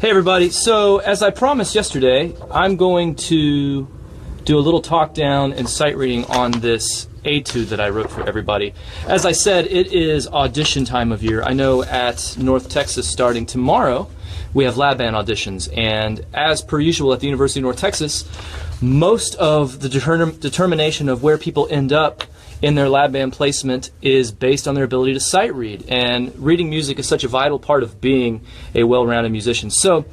Hey everybody, so as I promised yesterday, I'm going to do a little talk down and sight reading on this etude that I wrote for everybody. As I said, it is audition time of year. I know at North Texas starting tomorrow, we have lab band auditions, and as per usual at the University of North Texas, most of the determination of where people end up in their lab band placement is based on their ability to sight read, and reading music is such a vital part of being a well-rounded musician. So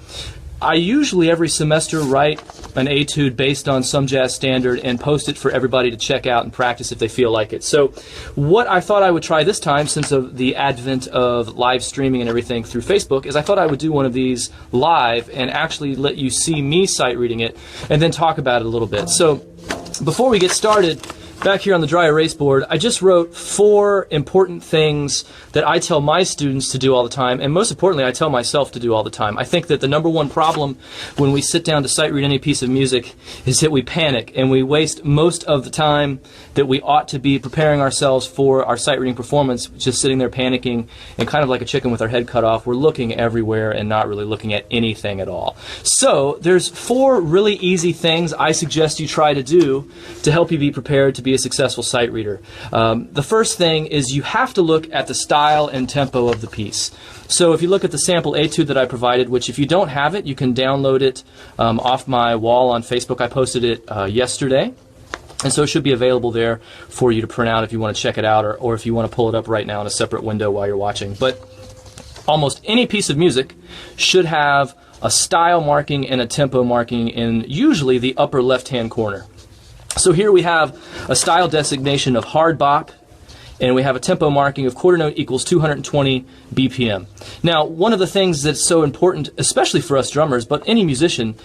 I usually every semester write an etude based on some jazz standard and post it for everybody to check out and practice if they feel like it. So what I thought I would try this time, since of the advent of live streaming and everything through Facebook, is I thought I would do one of these live and actually let you see me sight reading it and then talk about it a little bit. So before we get started, back here on the dry erase board, I just wrote 4 important things that I tell my students to do all the time, and most importantly, I tell myself to do all the time. I think that the number one problem when we sit down to sight read any piece of music is that we panic, and we waste most of the time that we ought to be preparing ourselves for our sight reading performance, just sitting there panicking, and kind of like a chicken with our head cut off, we're looking everywhere and not really looking at anything at all. So there's 4 really easy things I suggest you try to do to help you be prepared to be a successful sight reader. The first thing is you have to look at the style and tempo of the piece. So if you look at the sample etude that I provided, which if you don't have it, you can download it off my wall on Facebook. I posted it yesterday. And so it should be available there for you to print out if you want to check it out, or if you want to pull it up right now in a separate window while you're watching. But almost any piece of music should have a style marking and a tempo marking in usually the upper left-hand corner. So here we have a style designation of hard bop, and we have a tempo marking of quarter note equals 220 BPM. Now, one of the things that's so important, especially for us drummers, but any musician,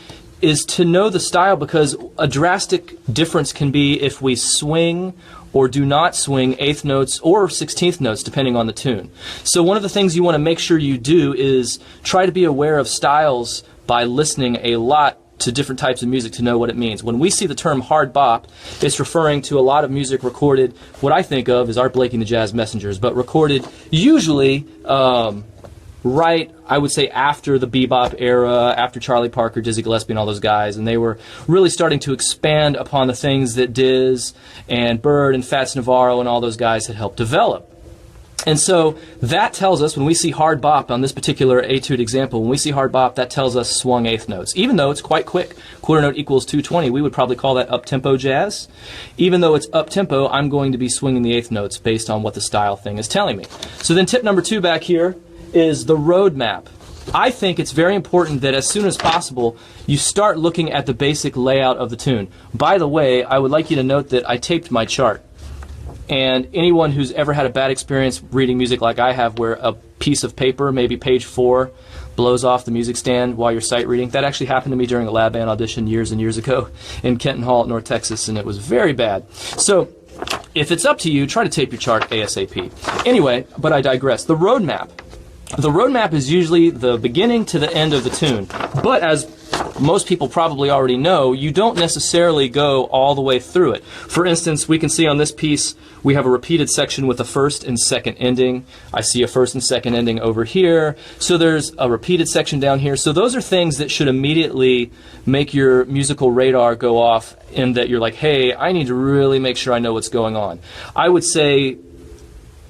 is to know the style, because a drastic difference can be if we swing or do not swing 8th notes or 16th notes, depending on the tune. So one of the things you want to make sure you do is try to be aware of styles by listening a lot to different types of music to know what it means. When we see the term hard bop, it's referring to a lot of music recorded, what I think of as Art Blakey and the Jazz Messengers, but recorded usually right, I would say, after the bebop era, after Charlie Parker, Dizzy Gillespie, and all those guys, and they were really starting to expand upon the things that Diz and Bird and Fats Navarro and all those guys had helped develop. And so that tells us, when we see hard bop on this particular etude example, when we see hard bop, that tells us swung 8th notes. Even though it's quite quick, quarter note equals 220, we would probably call that up-tempo jazz. Even though it's up-tempo, I'm going to be swinging the 8th notes based on what the style thing is telling me. So then tip number 2 back here is the road map. I think it's very important that as soon as possible, you start looking at the basic layout of the tune. By the way, I would like you to note that I taped my chart. And anyone who's ever had a bad experience reading music like I have, where a piece of paper, maybe page 4, blows off the music stand while you're sight reading, that actually happened to me during a lab band audition years and years ago in Kenton Hall at North Texas, and it was very bad. So if it's up to you, try to tape your chart ASAP. Anyway, but I digress. The road map. The road map is usually the beginning to the end of the tune. But as most people probably already know, you don't necessarily go all the way through it. For instance, we can see on this piece, we have a repeated section with a first and second ending. I see a first and second ending over here. So there's a repeated section down here. So those are things that should immediately make your musical radar go off, in that you're like, hey, I need to really make sure I know what's going on. I would say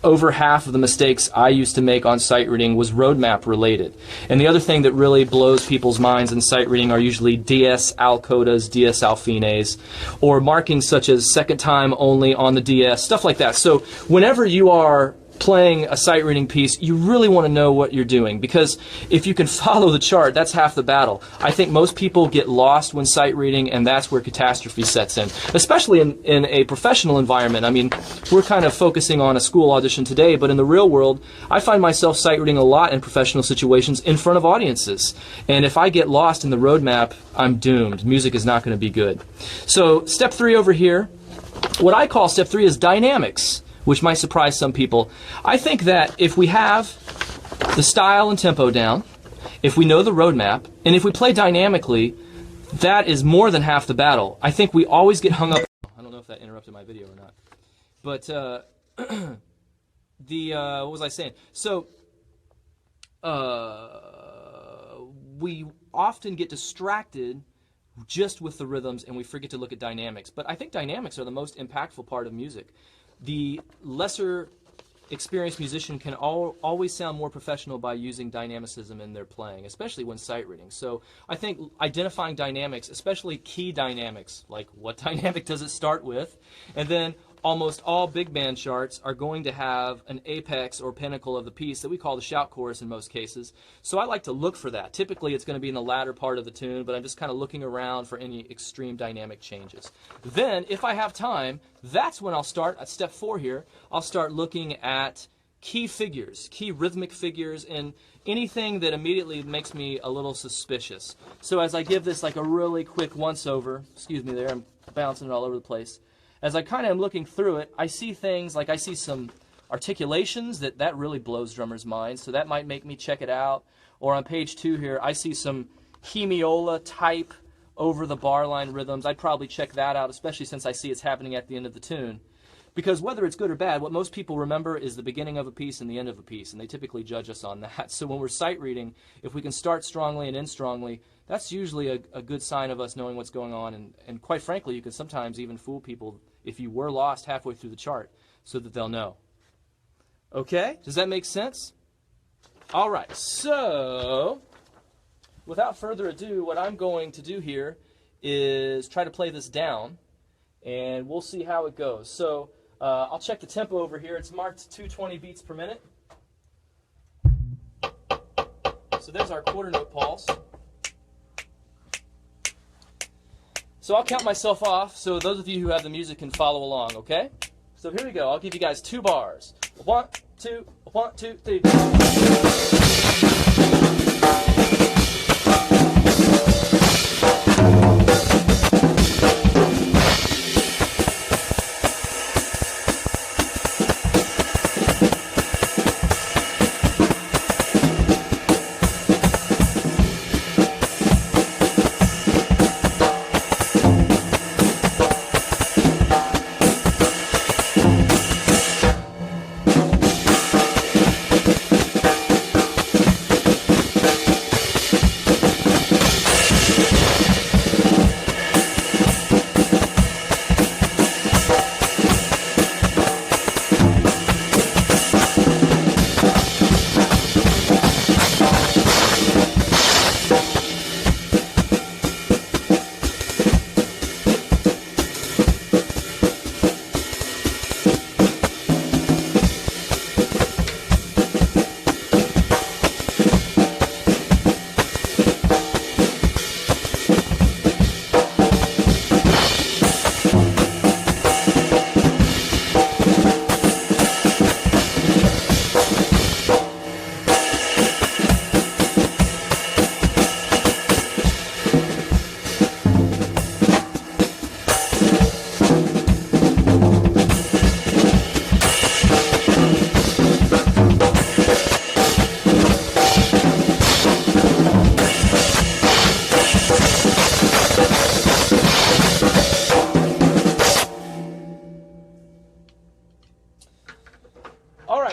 over half of the mistakes I used to make on sight reading was roadmap related. And the other thing that really blows people's minds in sight reading are usually DS al codas, DS al fines, or markings such as second time only on the DS, stuff like that. So whenever you are playing a sight reading piece, you really want to know what you're doing, because if you can follow the chart, that's half the battle. I think most people get lost when sight reading, and that's where catastrophe sets in, especially in a professional environment. I mean, we're kind of focusing on a school audition today, but in the real world, I find myself sight reading a lot in professional situations in front of audiences. And if I get lost in the roadmap, I'm doomed. Music is not going to be good. So step 3 over here, what I call step 3 is dynamics, which might surprise some people. I think that if we have the style and tempo down, if we know the roadmap, and if we play dynamically, that is more than half the battle. I think we always get hung up. I don't know if that interrupted my video or not. But what was I saying? So we often get distracted just with the rhythms, and we forget to look at dynamics. But I think dynamics are the most impactful part of music. The lesser experienced musician can always sound more professional by using dynamicism in their playing, especially when sight reading. So I think identifying dynamics, especially key dynamics, like what dynamic does it start with, and then almost all big band charts are going to have an apex or pinnacle of the piece that we call the shout chorus in most cases. So I like to look for that. Typically it's going to be in the latter part of the tune, but I'm just kind of looking around for any extreme dynamic changes. Then, if I have time, that's when I'll start, at step 4 here, I'll start looking at key figures, key rhythmic figures, and anything that immediately makes me a little suspicious. So as I give this like a really quick once-over, excuse me there, I'm bouncing it all over the place. As I kind of am looking through it, I see things like I see some articulations that really blows drummers' minds, so that might make me check it out. Or on page 2 here, I see some hemiola type over the bar line rhythms. I'd probably check that out, especially since I see it's happening at the end of the tune. Because whether it's good or bad, what most people remember is the beginning of a piece and the end of a piece, and they typically judge us on that. So when we're sight reading, if we can start strongly and end strongly, that's usually a good sign of us knowing what's going on. And quite frankly, you can sometimes even fool people if you were lost halfway through the chart so that they'll know. Okay? Does that make sense? All right. So without further ado, what I'm going to do here is try to play this down, and we'll see how it goes. So I'll check the tempo over here. It's marked 220 beats per minute. So there's our quarter note pulse. So I'll count myself off so those of you who have the music can follow along, okay? So here we go. I'll give you guys 2 bars. 1, 2, 1, 2, 3.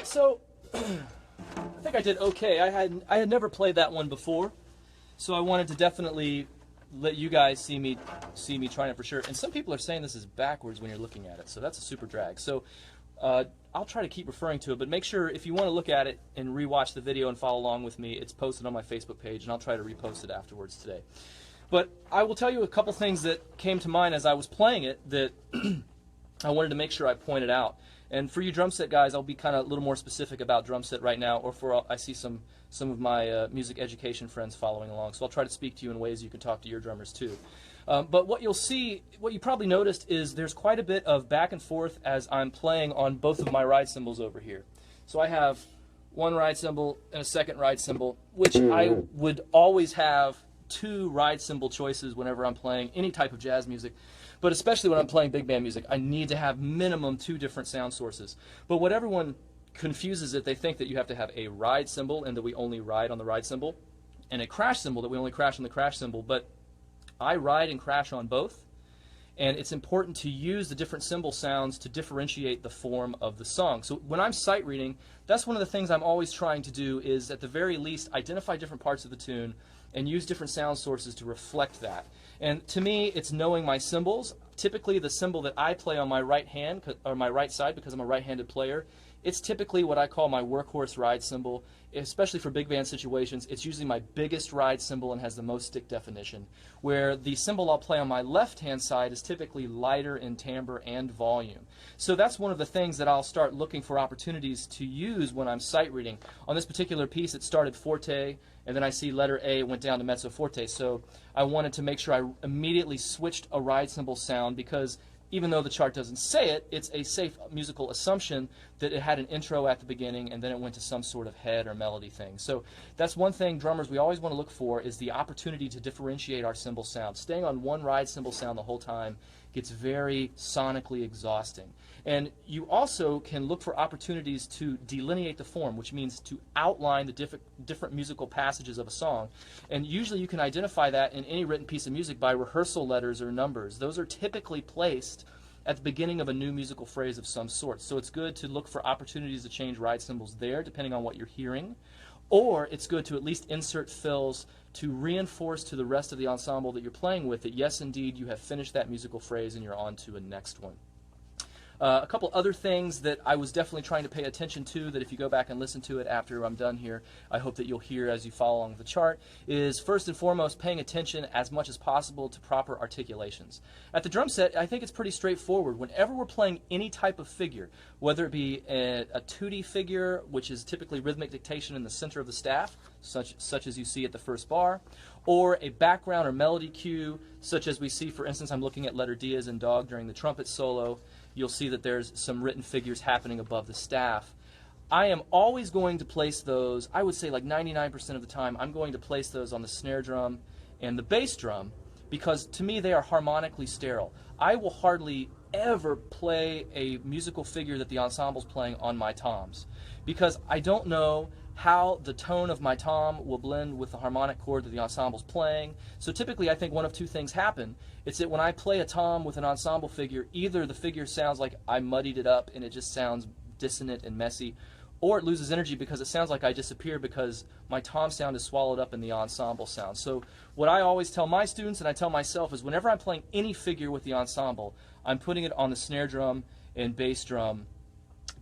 So I think I did okay. I had never played that one before, so I wanted to definitely let you guys see me trying it for sure. And some people are saying this is backwards when you're looking at it, so that's a super drag. So I'll try to keep referring to it, but make sure if you want to look at it and rewatch the video and follow along with me, it's posted on my Facebook page, and I'll try to repost it afterwards today. But I will tell you a couple things that came to mind as I was playing it that I wanted to make sure I pointed out. And for you drum set guys, I'll be kind of a little more specific about drum set right now, or I see some of my music education friends following along. So I'll try to speak to you in ways you can talk to your drummers too. But what you'll see, what you probably noticed, is there's quite a bit of back and forth as I'm playing on both of my ride cymbals over here. So I have one ride cymbal and a second ride cymbal, which I would always have two ride cymbal choices whenever I'm playing any type of jazz music. But especially when I'm playing big band music, I need to have minimum two different sound sources. But what everyone confuses it, they think that you have to have a ride cymbal and that we only ride on the ride cymbal, and a crash cymbal that we only crash on the crash cymbal. But I ride and crash on both. And it's important to use the different cymbal sounds to differentiate the form of the song. So when I'm sight reading, that's one of the things I'm always trying to do, is at the very least identify different parts of the tune and use different sound sources to reflect that. And to me, it's knowing my cymbals. Typically the cymbal that I play on my right hand, or my right side, because I'm a right-handed player, it's typically what I call my workhorse ride cymbal. Especially for big band situations, it's usually my biggest ride cymbal and has the most stick definition, where the cymbal I'll play on my left-hand side is typically lighter in timbre and volume. So that's one of the things that I'll start looking for opportunities to use when I'm sight reading. On this particular piece, it started forte, and then I see letter A went down to mezzo forte. So I wanted to make sure I immediately switched a ride cymbal sound, because even though the chart doesn't say it, it's a safe musical assumption that it had an intro at the beginning and then it went to some sort of head or melody thing. So that's one thing drummers we always want to look for, is the opportunity to differentiate our cymbal sound. Staying on one ride cymbal sound the whole time gets very sonically exhausting. And you also can look for opportunities to delineate the form, which means to outline the different musical passages of a song. And usually you can identify that in any written piece of music by rehearsal letters or numbers. Those are typically placed at the beginning of a new musical phrase of some sort. So it's good to look for opportunities to change ride cymbals there, depending on what you're hearing. Or it's good to at least insert fills to reinforce to the rest of the ensemble that you're playing with that, yes, indeed, you have finished that musical phrase and you're on to a next one. A couple other things that I was definitely trying to pay attention to, that if you go back and listen to it after I'm done here, I hope that you'll hear as you follow along the chart, is first and foremost paying attention as much as possible to proper articulations. At the drum set, I think it's pretty straightforward. Whenever we're playing any type of figure, whether it be a tutti figure, which is typically rhythmic dictation in the center of the staff, such as you see at the first bar, or a background or melody cue, such as we see, for instance, I'm looking at letter D as in dog during the trumpet solo. You'll see that there's some written figures happening above the staff. I am always going to place those, I would say like 99% of the time, I'm going to place those on the snare drum and the bass drum, because to me they are harmonically sterile. I will hardly ever play a musical figure that the ensemble's playing on my toms, because I don't know how the tone of my tom will blend with the harmonic chord that the ensemble's playing. So typically I think one of two things happen. It's that when I play a tom with an ensemble figure, either the figure sounds like I muddied it up and it just sounds dissonant and messy, or it loses energy because it sounds like I disappear because my tom sound is swallowed up in the ensemble sound. So what I always tell my students, and I tell myself, is whenever I'm playing any figure with the ensemble, I'm putting it on the snare drum and bass drum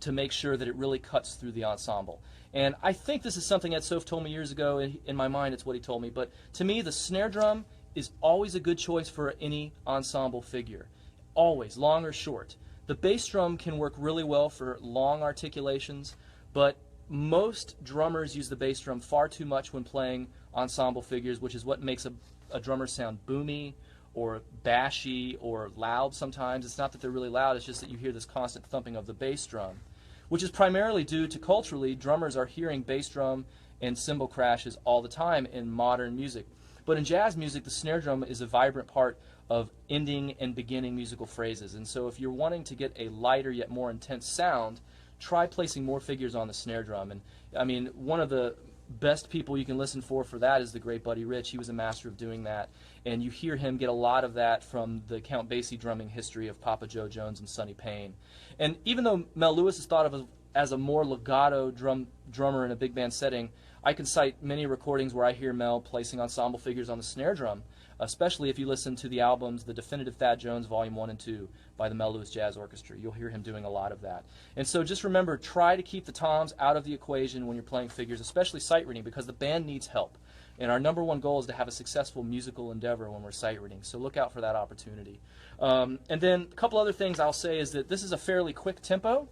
to make sure that it really cuts through the ensemble. And I think this is something Ed Soph told me years ago. In my mind, it's what he told me. But to me, the snare drum is always a good choice for any ensemble figure. Always, long or short. The bass drum can work really well for long articulations, but most drummers use the bass drum far too much when playing ensemble figures, which is what makes a drummer sound boomy or bashy or loud sometimes. It's not that they're really loud, it's just that you hear this constant thumping of the bass drum, which is primarily due to culturally, drummers are hearing bass drum and cymbal crashes all the time in modern music. But in jazz music, the snare drum is a vibrant part of ending and beginning musical phrases. And so if you're wanting to get a lighter yet more intense sound, try placing more figures on the snare drum. And I mean, one of the best people you can listen for that is the great Buddy Rich. He was a master of doing that, and you hear him get a lot of that from the Count Basie drumming history of Papa Joe Jones and Sonny Payne. And even though Mel Lewis is thought of as a more legato drummer in a big band setting, I can cite many recordings where I hear Mel placing ensemble figures on the snare drum, especially if you listen to the albums, the Definitive Thad Jones Volume 1 and 2 by the Mel Lewis Jazz Orchestra. You'll hear him doing a lot of that. And so just remember, try to keep the toms out of the equation when you're playing figures, especially sight reading, because the band needs help. And our number one goal is to have a successful musical endeavor when we're sight reading, so look out for that opportunity. And then a couple other things I'll say is that this is a fairly quick tempo.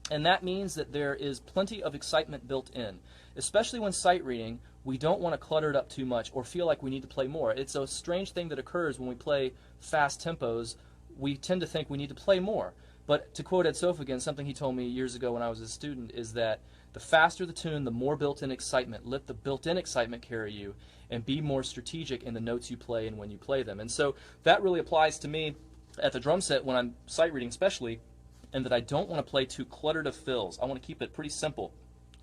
And that means that there is plenty of excitement built in. Especially when sight reading, we don't want to clutter it up too much or feel like we need to play more. It's a strange thing that occurs when we play fast tempos. We tend to think we need to play more. But to quote Ed Sof again, something he told me years ago when I was a student is that the faster the tune, the more built-in excitement. Let the built-in excitement carry you, and be more strategic in the notes you play and when you play them. And so that really applies to me at the drum set when I'm sight reading especially, and that I don't want to play too cluttered of fills. I want to keep it pretty simple.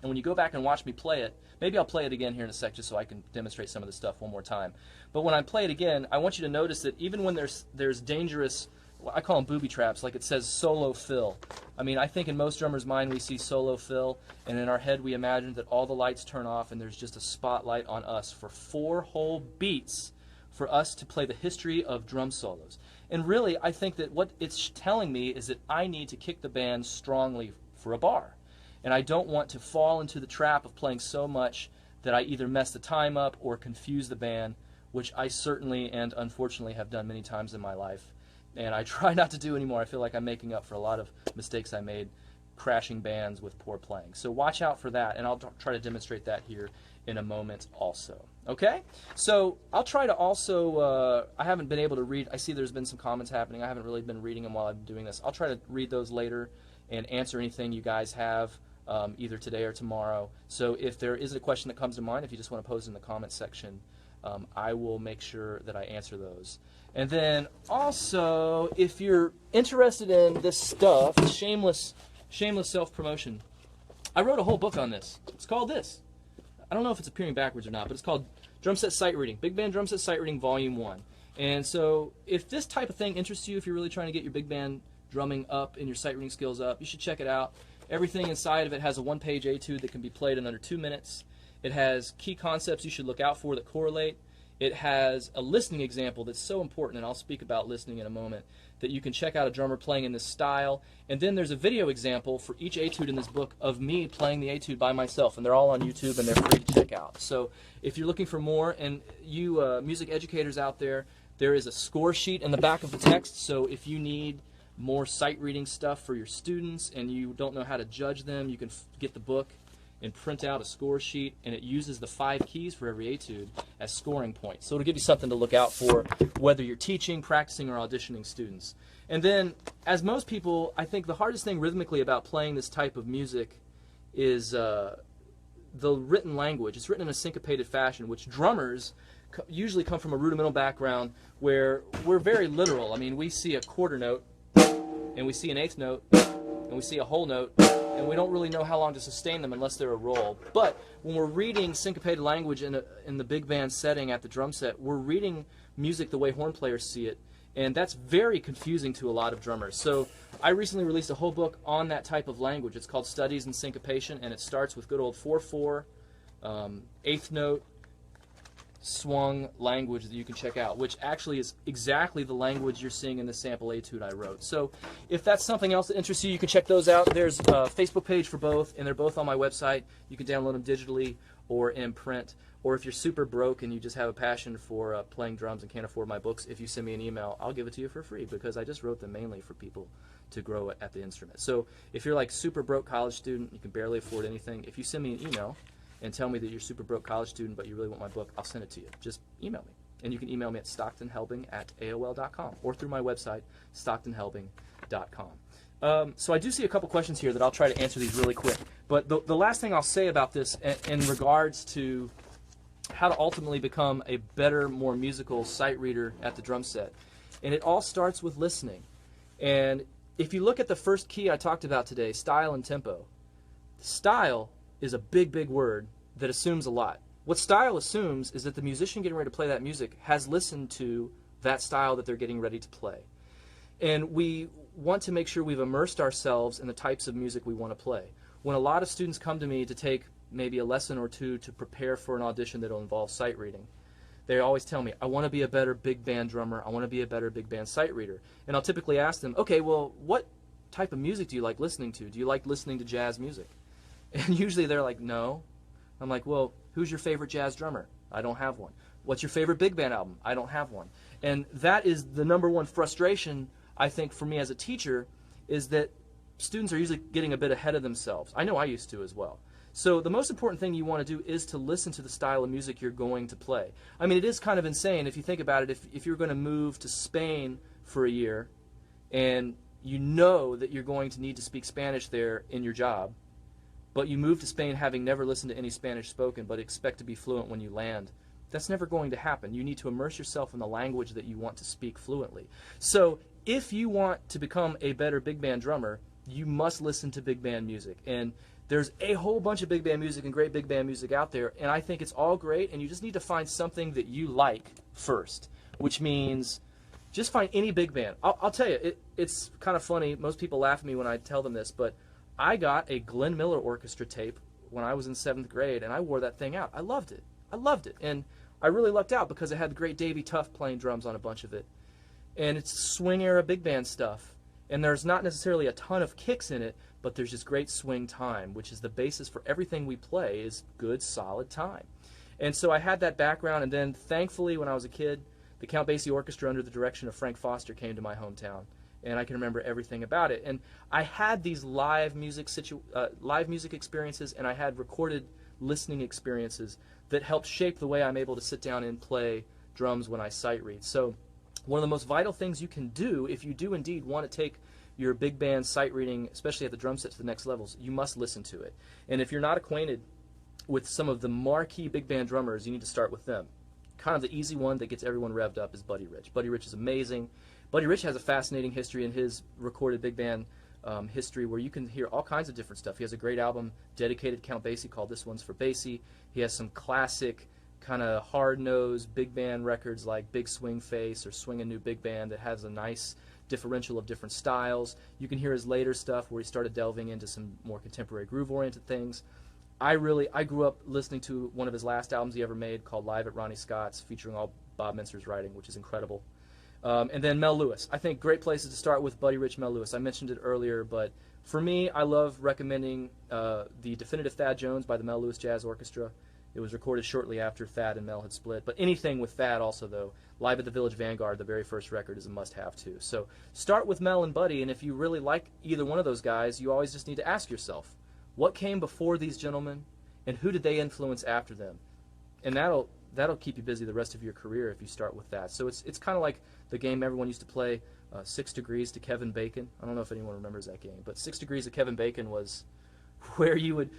And when you go back and watch me play it, maybe I'll play it again here in a sec just so I can demonstrate some of this stuff one more time. But when I play it again, I want you to notice that even when there's dangerous, I call them booby traps, like it says solo fill. I mean, I think in most drummers' mind we see solo fill, and in our head we imagine that all the lights turn off and there's just a spotlight on us for 4 whole beats for us to play the history of drum solos. And really, I think that what it's telling me is that I need to kick the band strongly for a bar. And I don't want to fall into the trap of playing so much that I either mess the time up or confuse the band, which I certainly and unfortunately have done many times in my life. And I try not to do anymore. I feel like I'm making up for a lot of mistakes I made crashing bands with poor playing. So watch out for that, and I'll try to demonstrate that here in a moment also. Okay? So I'll try to also, I haven't been able to read, I see there's been some comments happening. I haven't really been reading them while I've been doing this. I'll try to read those later and answer anything you guys have either today or tomorrow. So if there is a question that comes to mind, if you just want to post it in the comments section, I will make sure that I answer those. And then also, if you're interested in this stuff, shameless self-promotion, I wrote a whole book on this. It's called this. I don't know if it's appearing backwards or not, but it's called Drum Set Sight Reading, Big Band Drum Set Sight Reading Volume 1. And so if this type of thing interests you, if you're really trying to get your big band drumming up and your sight reading skills up, you should check it out. Everything inside of it has a one-page etude that can be played in under 2 minutes. It has key concepts you should look out for that correlate. It has a listening example that's so important, and I'll speak about listening in a moment, that you can check out a drummer playing in this style. And then there's a video example for each etude in this book of me playing the etude by myself, and they're all on YouTube and they're free to check out. So if you're looking for more, and you music educators out there, there is a score sheet in the back of the text, so if you need more sight reading stuff for your students and you don't know how to judge them, you can get the book and print out a score sheet, and it uses the 5 keys for every etude as scoring points. So it'll give you something to look out for whether you're teaching, practicing, or auditioning students. And then, as most people, I think the hardest thing rhythmically about playing this type of music is the written language. It's written in a syncopated fashion, which drummers usually come from a rudimental background where we're very literal. I mean, we see a quarter note, and we see an eighth note, and we see a whole note, and we don't really know how long to sustain them unless they're a roll. But when we're reading syncopated language in the big band setting at the drum set, we're reading music the way horn players see it, and that's very confusing to a lot of drummers. So I recently released a whole book on that type of language. It's called Studies in Syncopation, and it starts with good old 4/4, eighth note, swung language that you can check out, which actually is exactly the language you're seeing in the sample etude I wrote. So if that's something else that interests you, you can check those out. There's a Facebook page for both, and they're both on my website. You can download them digitally or in print. Or if you're super broke and you just have a passion for playing drums and can't afford my books, if you send me an email, I'll give it to you for free, because I just wrote them mainly for people to grow at the instrument. So if you're like super broke college student, you can barely afford anything, if you send me an email and tell me that you're a super broke college student but you really want my book, I'll send it to you. Just email me. And you can email me at stocktonhelbing@aol.com or through my website, stocktonhelbing.com. So I do see a couple questions here that I'll try to answer these really quick. But the last thing I'll say about this in regards to how to ultimately become a better, more musical sight reader at the drum set, and it all starts with listening. And if you look at the first key I talked about today, style and tempo, style is a big, big word that assumes a lot. What style assumes is that the musician getting ready to play that music has listened to that style that they're getting ready to play. And we want to make sure we've immersed ourselves in the types of music we want to play. When a lot of students come to me to take maybe a lesson or two to prepare for an audition that will involve sight reading, they always tell me, I want to be a better big band drummer, I want to be a better big band sight reader. And I'll typically ask them, okay, well, what type of music do you like listening to? Do you like listening to jazz music? And usually they're like, no. I'm like, well, who's your favorite jazz drummer? I don't have one. What's your favorite big band album? I don't have one. And that is the number one frustration, I think, for me as a teacher, is that students are usually getting a bit ahead of themselves. I know I used to as well. So the most important thing you want to do is to listen to the style of music you're going to play. I mean, it is kind of insane if you think about it. If you're going to move to Spain for a year and you know that you're going to need to speak Spanish there in your job, but you move to Spain having never listened to any Spanish spoken but expect to be fluent when you land, that's never going to happen. You need to immerse yourself in the language that you want to speak fluently. So if you want to become a better big band drummer, you must listen to big band music. And there's a whole bunch of big band music and great big band music out there, and I think it's all great, and you just need to find something that you like first, which means just find any big band. I'll tell you, it's kind of funny. Most people laugh at me when I tell them this, but I got a Glenn Miller Orchestra tape when I was in 7th grade, and I wore that thing out. I loved it. I loved it. And I really lucked out because it had the great Davey Tuff playing drums on a bunch of it. And it's swing era big band stuff. And there's not necessarily a ton of kicks in it, but there's just great swing time, which is the basis for everything we play is good, solid time. And so I had that background, and then thankfully when I was a kid, the Count Basie Orchestra under the direction of Frank Foster came to my hometown. And I can remember everything about it. And I had these live music experiences, and I had recorded listening experiences that helped shape the way I'm able to sit down and play drums when I sight read. So one of the most vital things you can do if you do indeed want to take your big band sight reading, especially at the drum set, to the next levels, you must listen to it. And if you're not acquainted with some of the marquee big band drummers, you need to start with them. Kind of the easy one that gets everyone revved up is Buddy Rich. Buddy Rich is amazing. Buddy Rich has a fascinating history in his recorded big band history where you can hear all kinds of different stuff. He has a great album dedicated to Count Basie called This One's for Basie. He has some classic kind of hard-nosed big band records like Big Swing Face or Swing a New Big Band that has a nice differential of different styles. You can hear his later stuff where he started delving into some more contemporary groove-oriented things. I grew up listening to one of his last albums he ever made called Live at Ronnie Scott's, featuring all Bob Minster's writing, which is incredible. And then Mel Lewis. I think great places to start with Buddy Rich, Mel Lewis. I mentioned it earlier, but for me, I love recommending the Definitive Thad Jones by the Mel Lewis Jazz Orchestra. It was recorded shortly after Thad and Mel had split. But anything with Thad also, though, Live at the Village Vanguard, the very first record, is a must-have, too. So start with Mel and Buddy, and if you really like either one of those guys, you always just need to ask yourself, what came before these gentlemen, and who did they influence after them? And that'll keep you busy the rest of your career if you start with that. So it's kind of like the game everyone used to play, 6 Degrees to Kevin Bacon. I don't know if anyone remembers that game, but 6 Degrees to Kevin Bacon was where you would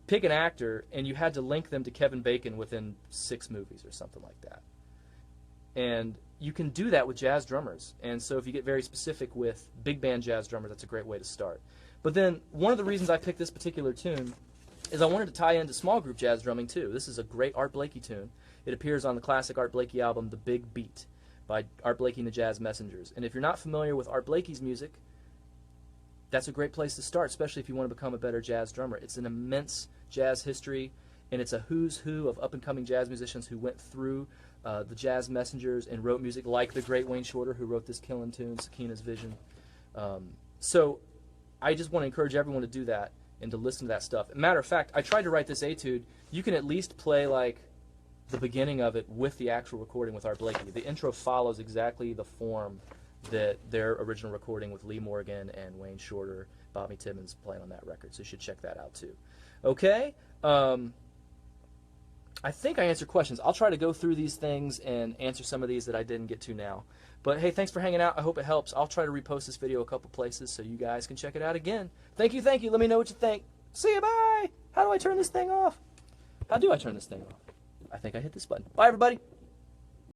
pick an actor and you had to link them to Kevin Bacon within 6 movies or something like that. And you can do that with jazz drummers. And so if you get very specific with big band jazz drummers, that's a great way to start. But then one of the reasons I picked this particular tune is I wanted to tie into small group jazz drumming too. This is a great Art Blakey tune. It appears on the classic Art Blakey album, The Big Beat, by Art Blakey and the Jazz Messengers. And if you're not familiar with Art Blakey's music, that's a great place to start, especially if you want to become a better jazz drummer. It's an immense jazz history, and it's a who's who of up-and-coming jazz musicians who went through the Jazz Messengers and wrote music like the great Wayne Shorter, who wrote this killing tune, Sakeena's Vision. So I just want to encourage everyone to do that and to listen to that stuff. Matter of fact, I tried to write this etude. You can at least play like the beginning of it with the actual recording with Art Blakey. The intro follows exactly the form that their original recording with Lee Morgan and Wayne Shorter, Bobby Timmons playing on that record. So you should check that out too. Okay? I think I answered questions. I'll try to go through these things and answer some of these that I didn't get to now. But hey, thanks for hanging out. I hope it helps. I'll try to repost this video a couple places so you guys can check it out again. Thank you, thank you. Let me know what you think. See you, bye. How do I turn this thing off? How do I turn this thing off? I think I hit this button. Bye, everybody.